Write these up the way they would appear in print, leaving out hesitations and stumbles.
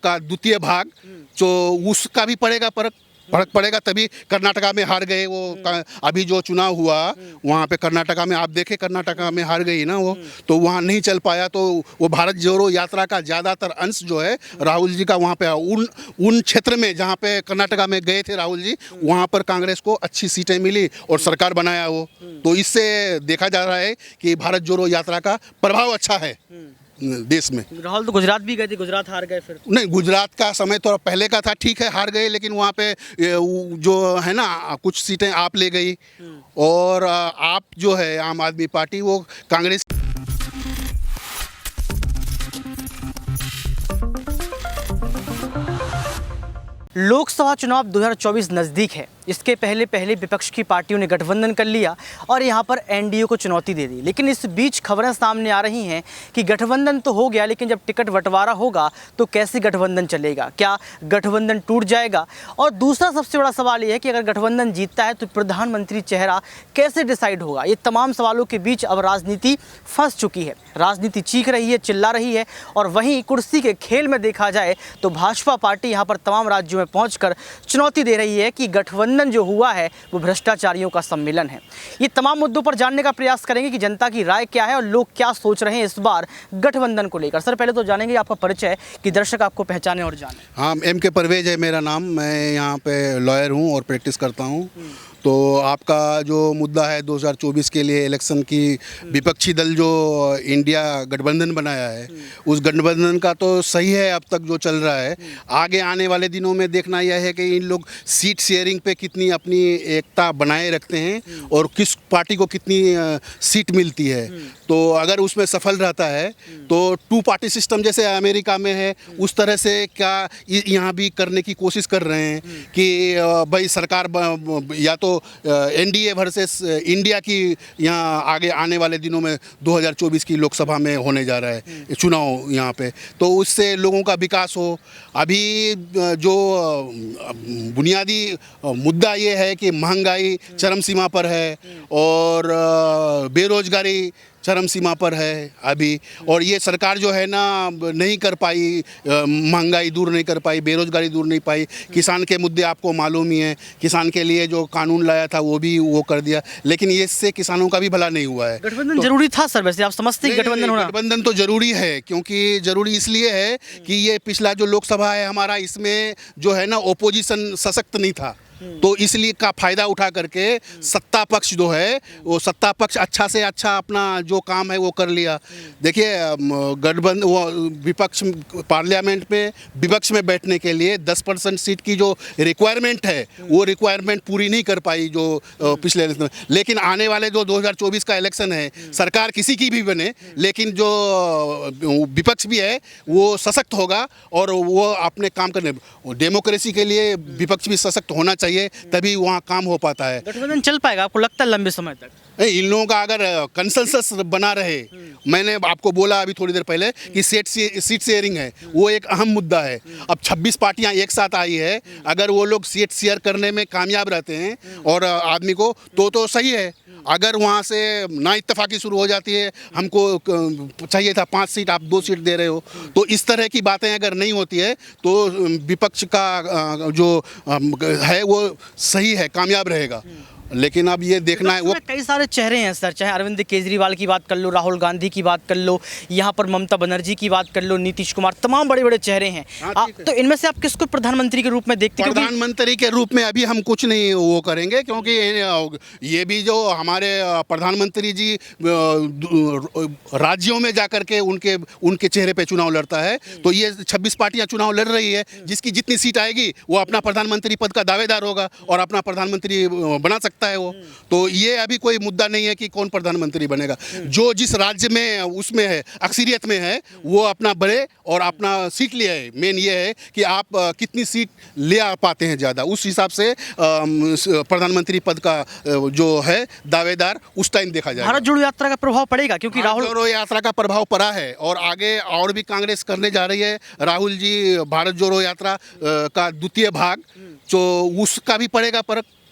का द्वितीय भाग, जो उसका भी पड़ेगा फर्क पड़ेगा। तभी कर्नाटका में हार गए वो। अभी जो चुनाव हुआ वहाँ पे कर्नाटका में, आप देखे कर्नाटका में हार गई ना वो, तो वहाँ नहीं चल पाया। तो वो भारत जोड़ो यात्रा का ज़्यादातर अंश जो है राहुल जी का वहाँ पे उन क्षेत्र में जहाँ पे कर्नाटका में गए थे राहुल जी, वहाँ पर कांग्रेस को अच्छी सीटें मिली और सरकार बनाया वो। तो इससे देखा जा रहा है कि भारत जोड़ो यात्रा का प्रभाव अच्छा है देश में। राहुल तो गुजरात भी गए थे, गुजरात हार गए फिर। नहीं, गुजरात का समय तो पहले का था, ठीक है हार गए, लेकिन वहाँ पे जो है ना कुछ सीटें आप ले गई। और आप जो है आम आदमी पार्टी वो कांग्रेस। लोकसभा चुनाव 2024 नज़दीक है। इसके पहले विपक्ष की पार्टियों ने गठबंधन कर लिया और यहाँ पर एनडीए को चुनौती दे दी। लेकिन इस बीच खबरें सामने आ रही हैं कि गठबंधन तो हो गया, लेकिन जब टिकट बंटवारा होगा तो कैसे गठबंधन चलेगा, क्या गठबंधन टूट जाएगा? और दूसरा सबसे बड़ा सवाल ये है कि अगर गठबंधन जीतता है तो प्रधानमंत्री चेहरा कैसे डिसाइड होगा? ये तमाम सवालों के बीच अब राजनीति फंस चुकी है। राजनीति चीख रही है, चिल्ला रही है। और वहीं कुर्सी के खेल में देखा जाए तो भाजपा पार्टी यहाँ पर तमाम राज्यों में पहुंचकर चुनौती दे रही है कि गठबंधन जो हुआ है वो भ्रष्टाचारियों का सम्मेलन है। ये तमाम मुद्दों पर जानने का प्रयास करेंगे कि जनता की राय क्या है और लोग क्या सोच रहे हैं इस बार गठबंधन को लेकर। सर, पहले तो जानेंगे आपका परिचय कि दर्शक आपको पहचाने और जाने। हाँ, MK परवेज है मेरा नाम। मैं यहाँ पे लॉयर हूँ और प्रैक्टिस करता हूँ। तो आपका जो मुद्दा है 2024 के लिए इलेक्शन की, विपक्षी दल जो इंडिया गठबंधन बनाया है उस गठबंधन का तो सही है अब तक जो चल रहा है। आगे आने वाले दिनों में देखना यह है कि इन लोग सीट शेयरिंग पे कितनी अपनी एकता बनाए रखते हैं और किस पार्टी को कितनी सीट मिलती है। तो अगर उसमें सफल रहता है तो 2 पार्टी सिस्टम जैसे अमेरिका में है उस तरह से क्या यहाँ भी करने की कोशिश कर रहे हैं कि भाई सरकार या तो एनडीए वर्सेस इंडिया की यहाँ आगे आने वाले दिनों में 2024 की लोकसभा में होने जा रहा है चुनाव यहाँ पे। तो उससे लोगों का विकास हो। अभी जो बुनियादी मुद्दा ये है कि महंगाई चरम सीमा पर है और बेरोजगारी चरम सीमा पर है अभी। और ये सरकार जो है ना नहीं कर पाई, महंगाई दूर नहीं कर पाई, बेरोजगारी दूर नहीं पाई। किसान के मुद्दे आपको मालूम ही है, किसान के लिए जो कानून लाया था वो भी वो कर दिया, लेकिन इससे किसानों का भी भला नहीं हुआ है। गठबंधन जरूरी था सर? वैसे आप समझते हैं गठबंधन होना? गठबंधन तो जरूरी है, क्योंकि जरूरी इसलिए है कि ये पिछला जो लोकसभा है हमारा, इसमें जो है ना ओपोजिशन सशक्त नहीं था। तो इसलिए का फायदा उठा करके सत्ता पक्ष जो है वो सत्ता पक्ष अच्छा से अच्छा अपना जो काम है वो कर लिया। देखिए गठबंधन वो विपक्ष पार्लियामेंट में विपक्ष में बैठने के लिए 10% सीट की जो रिक्वायरमेंट है वो रिक्वायरमेंट पूरी नहीं कर पाई जो पिछले इलेक्शन में। लेकिन आने वाले जो 2024 का इलेक्शन है, सरकार किसी की भी बने, लेकिन जो विपक्ष भी है वो सशक्त होगा और वो अपने काम करने। डेमोक्रेसी के लिए विपक्ष भी सशक्त होना चाहिए, तभी वहाँ काम हो पाता है। गठबंधन चल पाएगा आपको लगता है लंबे समय तक? इन लोगों का अगर कंसेंसस बना रहे, मैंने आपको बोला अभी थोड़ी देर पहले कि सीट शेयरिंग है वो एक अहम मुद्दा है। अब 26 पार्टियां एक साथ आई है, अगर वो लोग सीट शेयर करने में कामयाब रहते हैं और आदमी को तो सही है। अगर वहाँ से ना इत्तेफाकी शुरू हो जाती है, हमको चाहिए था 5 सीट, आप 2 सीट दे रहे हो, तो इस तरह की बातें अगर नहीं होती है तो विपक्ष का जो है वो सही है, कामयाब रहेगा। लेकिन अब ये देखना है वो कई सारे चेहरे हैं सर, चाहे अरविंद केजरीवाल की बात कर लो, राहुल गांधी की बात कर लो, यहाँ पर ममता बनर्जी की बात कर लो, नीतीश कुमार, तमाम बड़े बड़े चेहरे हैं। तो इनमें से आप किसको प्रधानमंत्री के रूप में देखते हैं? प्रधानमंत्री के रूप में अभी हम कुछ नहीं वो करेंगे, क्योंकि ये भी जो हमारे प्रधानमंत्री जी राज्यों में जा करके उनके चेहरे पे चुनाव लड़ता है। तो ये 26 पार्टियां चुनाव लड़ रही है, जिसकी जितनी सीट आएगी वो अपना प्रधानमंत्री पद का दावेदार होगा और अपना प्रधानमंत्री बना सकता है वो। तो ये अभी कोई मुद्दा नहीं है कि कौन प्रधानमंत्री बनेगा। जो जिस राज्य में उसमें है, अक्सरियत में है, वो अपना बढ़े और अपना सीट ले आए। मेन ये है कि आप कितनी सीट ले आ पाते हैं ज़्यादा, उस हिसाब से प्रधानमंत्री पद का जो है दावेदार उस टाइम देखा जाएगा। भारत जोड़ो यात्रा का प्रभाव पड़ेगा, क्योंकि राहुल जोड़ो यात्रा का प्रभाव पड़ा है और आगे और भी कांग्रेस करने जा रही है। राहुल जी भारत जोड़ो यात्रा का द्वितीय भाग, जो उसका भी पड़ेगा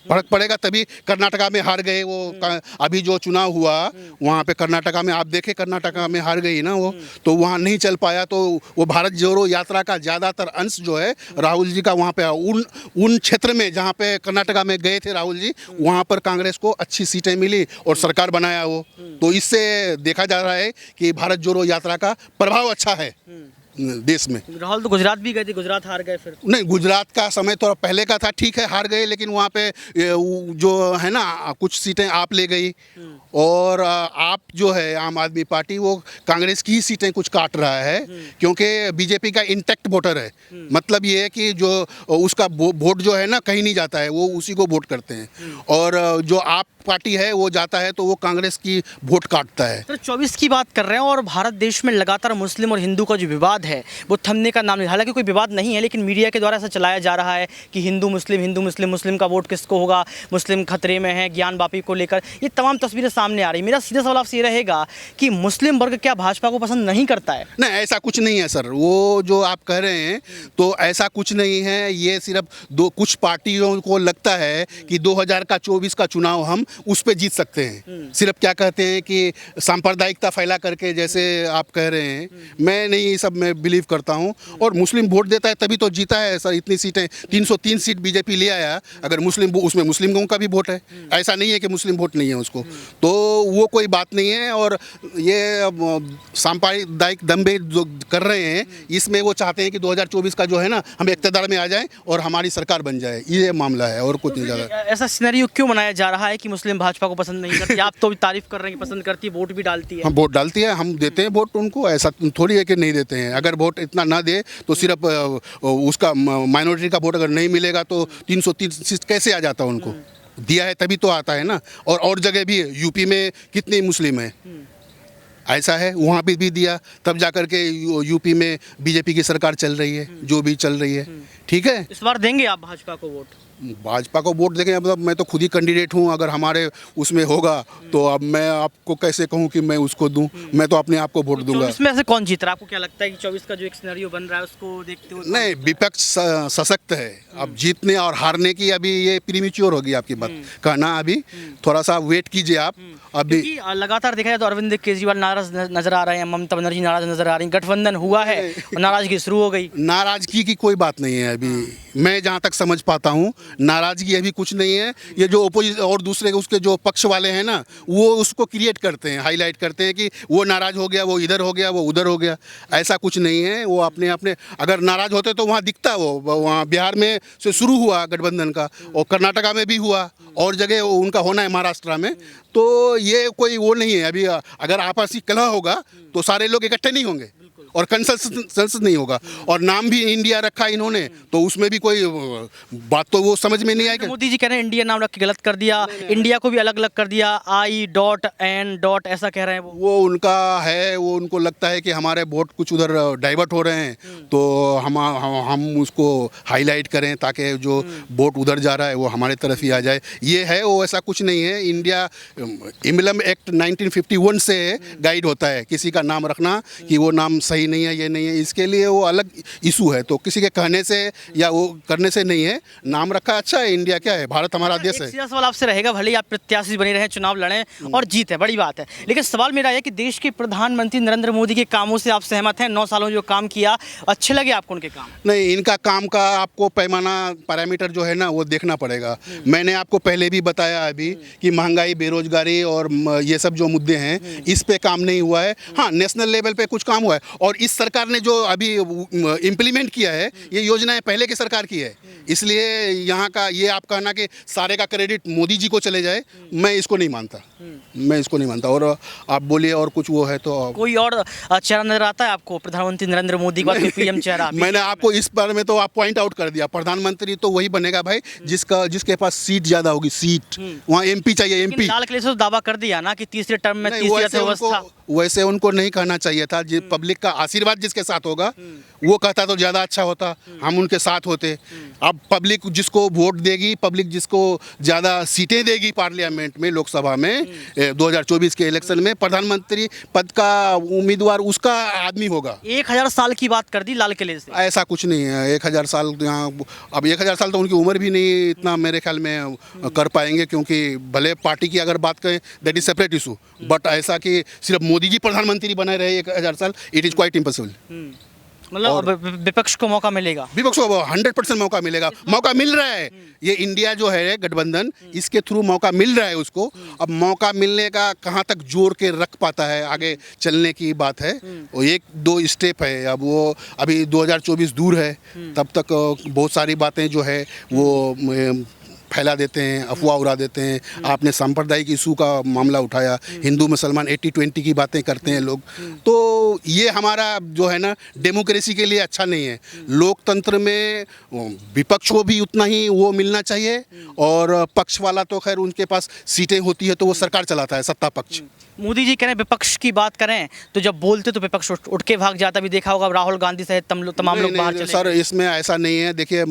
फर्क पड़ेगा तभी। कर्नाटका में हार गए वो, अभी जो चुनाव हुआ वहाँ पे कर्नाटका में आप देखे, कर्नाटका में हार गई ना वो, तो वहाँ नहीं चल पाया। तो वो भारत जोड़ो यात्रा का ज़्यादातर अंश जो है राहुल जी का वहाँ पे उन क्षेत्र में जहाँ पे कर्नाटका में गए थे राहुल जी, वहाँ पर कांग्रेस को अच्छी सीटें मिली और सरकार बनाया वो। तो इससे देखा जा रहा है कि भारत जोड़ो यात्रा का प्रभाव अच्छा है देश में। राहुल तो गुजरात भी गए थे, गुजरात हार गए फिर। नहीं, गुजरात का समय थोड़ा पहले का था, ठीक है हार गए, लेकिन वहाँ पे जो है ना कुछ सीटें आप ले गई और आप जो है आम आदमी पार्टी वो कांग्रेस की ही सीटें कुछ काट रहा है, क्योंकि बीजेपी का इंटैक्ट वोटर है। मतलब ये है कि जो उसका वोट जो है ना कहीं नहीं जाता है, वो उसी को वोट करते हैं, और जो आप पार्टी है वो जाता है तो वो कांग्रेस की वोट काटता है। तो 24 की बात कर रहे हैं और भारत देश में लगातार मुस्लिम और हिंदू का जो विवाद है वो थमने का नाम नहीं। हालांकि कोई विवाद नहीं है, लेकिन मीडिया के द्वारा ऐसा चलाया जा रहा है कि हिंदू मुस्लिम, मुस्लिम का वोट किसको होगा, मुस्लिम खतरे में है, ज्ञान वापी को लेकर ये तमाम तस्वीरें सामने आ रही। मेरा सीधा सवाल आपसे ये रहेगा कि मुस्लिम वर्ग क्या भाजपा को पसंद नहीं करता है? नहीं, ऐसा कुछ नहीं है सर, वो जो आप कह रहे हैं तो ऐसा कुछ नहीं है। ये सिर्फ कुछ पार्टियों को लगता है कि 2024 का चुनाव हम उस पर जीत सकते हैं। सिर्फ क्या कहते हैं कि सांप्रदायिकता फैला करके, जैसे आप कह रहे हैं, मैं नहीं ये सब मैं बिलीव करता हूं। और मुस्लिम वोट देता है तभी तो जीता है सर, इतनी सीटें 303 सीट बीजेपी ले आया। अगर मुस्लिम, उसमें मुस्लिमों का भी वोट है, ऐसा नहीं है कि मुस्लिम वोट नहीं है उसको, तो वो कोई बात नहीं है। और ये सांप्रदायिक दंगे जो कर रहे हैं, इसमें वो चाहते हैं कि 2024 का जो है ना हम इक़्तिदार में आ जाएं और हमारी सरकार बन जाए, ये मामला है और कुछ नहीं ज़्यादा। ऐसा सिनेरियो क्यों बनाया जा रहा है कि मुस्लिम भाजपा को पसंद नहीं करती? आप तो भी तारीफ कर रहे हैं कि पसंद करती है, वोट भी डालती है। हम वोट डालती है, हम देते हैं वोट उनको, ऐसा थोड़ी है कि नहीं देते हैं। अगर वोट इतना ना दे तो सिर्फ उसका माइनॉरिटी का वोट अगर नहीं मिलेगा तो 330 सीट कैसे आ जाता उनको? दिया है तभी तो आता है ना। और जगह भी है, यूपी में कितने मुस्लिम हैं, ऐसा है, वहाँ पे भी दिया, तब जाकर के यूपी में बीजेपी की सरकार चल रही है, जो भी चल रही है। ठीक है, इस बार देंगे आप भाजपा को वोट? भाजपा को वोट देखें, मतलब मैं तो खुद ही कैंडिडेट हूँ, अगर हमारे उसमें होगा तो अब मैं आपको कैसे कहूँ कि मैं उसको दूँ? मैं तो अपने आप को वोट दूंगा। इसमें से कौन जीत रहा है? आपको क्या लगता है कि 24 का जो एक सिनेरियो बन रहा है उसको देखते हुए? नहीं, विपक्ष सशक्त है, अब जीतने और हारने की अभी ये प्रीमेच्योर होगी आपकी बात कहना। अभी थोड़ा सा वेट कीजिए आप। अभी लगातार देखा जाए तो अरविंद केजरीवाल नाराज नजर आ रहे हैं, ममता बनर्जी नाराज नजर आ रही हैं, गठबंधन हुआ है और नाराजगी शुरू हो गई। नाराजगी की कोई बात नहीं है अभी, मैं जहाँ तक समझ पाता हूँ नाराजगी अभी कुछ नहीं है। ये जो ओपोजिशन और दूसरे उसके जो पक्ष वाले हैं ना, वो उसको क्रिएट करते हैं, हाईलाइट करते हैं कि वो नाराज हो गया, वो इधर हो गया, वो उधर हो गया। ऐसा कुछ नहीं है। वो अपने अपने अगर नाराज होते तो वहाँ दिखता, वो वहाँ बिहार में से शुरू हुआ गठबंधन का, और कर्नाटका में भी हुआ, और जगह उनका होना है महाराष्ट्र में। तो ये कोई वो नहीं है अभी। अगर आपसी कलह होगा तो सारे लोग इकट्ठे नहीं होंगे और कंसेंसस नहीं होगा। और नाम भी इंडिया रखा इन्होंने, तो उसमें भी कोई बात तो वो समझ में नहीं आएगी। मोदी जी कह रहे हैं इंडिया नाम रख के गलत कर दिया, इंडिया को भी अलग अलग कर दिया, I.N. ऐसा कह रहे हैं वो उनका है, वो उनको लगता है कि हमारे वोट कुछ उधर डाइवर्ट हो रहे हैं, तो हम उसको हाईलाइट करें ताकि जो वोट उधर जा रहा है वो हमारे तरफ ही आ जाए। ये है, वो ऐसा कुछ नहीं है। इंडिया इम्बलम एक्ट 1951 से गाइड होता है किसी का नाम रखना कि वो नाम सही नहीं है, ये नहीं है, इसके लिए वो अलग इशू है। तो किसी के कहने से या वो करने से नहीं है, नाम रखा अच्छा है। इंडिया क्या है, भारत हमारा देश है। सीधा सवाल आपसे रहेगा, भले ही आप प्रत्याशी बने रहे, चुनाव लड़ें और जीते, बड़ी बात है, लेकिन सवाल मेरा है कि देश के प्रधानमंत्री नरेंद्र मोदी के कामों से आप सहमत हैं? 9 सालों जो काम किया, अच्छे लगे आपको उनके काम? नहीं, इनका काम का आपको पैरामीटर जो है ना वो देखना पड़ेगा। मैंने आपको पहले भी बताया अभी कि महंगाई, बेरोजगारी और ये सब जो मुद्दे हैं, इस पे काम नहीं हुआ है। हाँ, नेशनल लेवल पे कुछ काम हुआ है, और इस सरकार ने जो अभी इम्प्लीमेंट किया है ये योजनाएं पहले की सरकार की है, इसलिए यहाँ का ये आप कहना कि सारे का क्रेडिट मोदी जी को चले जाए, मैं इसको नहीं मानता। मैं इसको नहीं मानता। और आप बोलिए और कुछ वो है तो कोई और चेहरा नजर आता है आपको प्रधानमंत्री नरेंद्र मोदी का, पीएम चेहरा? मैंने आपको इस बारे में तो आप पॉइंट आउट कर दिया। प्रधानमंत्री तो वही बनेगा भाई जिसके पास सीट ज्यादा होगी, सीट। वहाँ MP चाहिए, MP। लाल किले से तो दावा कर दिया ना कि तीसरे टर्म में तीसरी अर्थव्यवस्था। वैसे उनको नहीं कहना चाहिए था। पब्लिक का आशीर्वाद जिसके साथ होगा वो कहता तो ज़्यादा अच्छा होता, हम उनके साथ होते। अब पब्लिक जिसको वोट देगी, पब्लिक जिसको ज़्यादा सीटें देगी पार्लियामेंट में, लोकसभा में 2024 के इलेक्शन में, प्रधानमंत्री पद का उम्मीदवार उसका आदमी होगा। 1000 साल की बात कर दी लाल किले से। ऐसा कुछ नहीं है। 1000 साल यहाँ, अब 1000 साल तो उनकी उम्र भी नहीं इतना मेरे ख्याल में कर पाएंगे, क्योंकि भले पार्टी की अगर बात करें that is separate issue, but ऐसा कि सिर्फ मोदी जी प्रधानमंत्री बने रहे 1000 साल, इट इज़ क्वाइट इम्पॉसिबल। मतलब विपक्ष को मौका मिलेगा, विपक्ष को 100% मौका मिलेगा, मौका मिल रहा है। ये इंडिया जो है गठबंधन, इसके थ्रू मौका मिल रहा है उसको। अब मौका मिलने का कहाँ तक जोड़ के रख पाता है, आगे चलने की बात है। वो 1-2 स्टेप है, अब वो अभी 2024 दूर है, तब तक बहुत सारी बातें जो है वो फैला देते हैं, अफवाह उड़ा देते हैं। आपने सांप्रदायिक इशू का मामला उठाया, हिंदू मुसलमान 80-20 की बातें करते हैं लोग, तो ये हमारा जो है ना डेमोक्रेसी के लिए अच्छा नहीं है। लोकतंत्र में विपक्ष को भी उतना ही वो मिलना चाहिए, और पक्ष वाला तो खैर उनके पास सीटें होती है तो वो सरकार चलाता है, सत्ता पक्ष। मोदी जी कह रहे हैं विपक्ष की बात करें तो जब बोलते तो विपक्ष उठ के भाग जाता, भी देखा होगा राहुल गांधी सहित तमाम लोग बाहर चले। सर इसमें ऐसा नहीं है। देखिए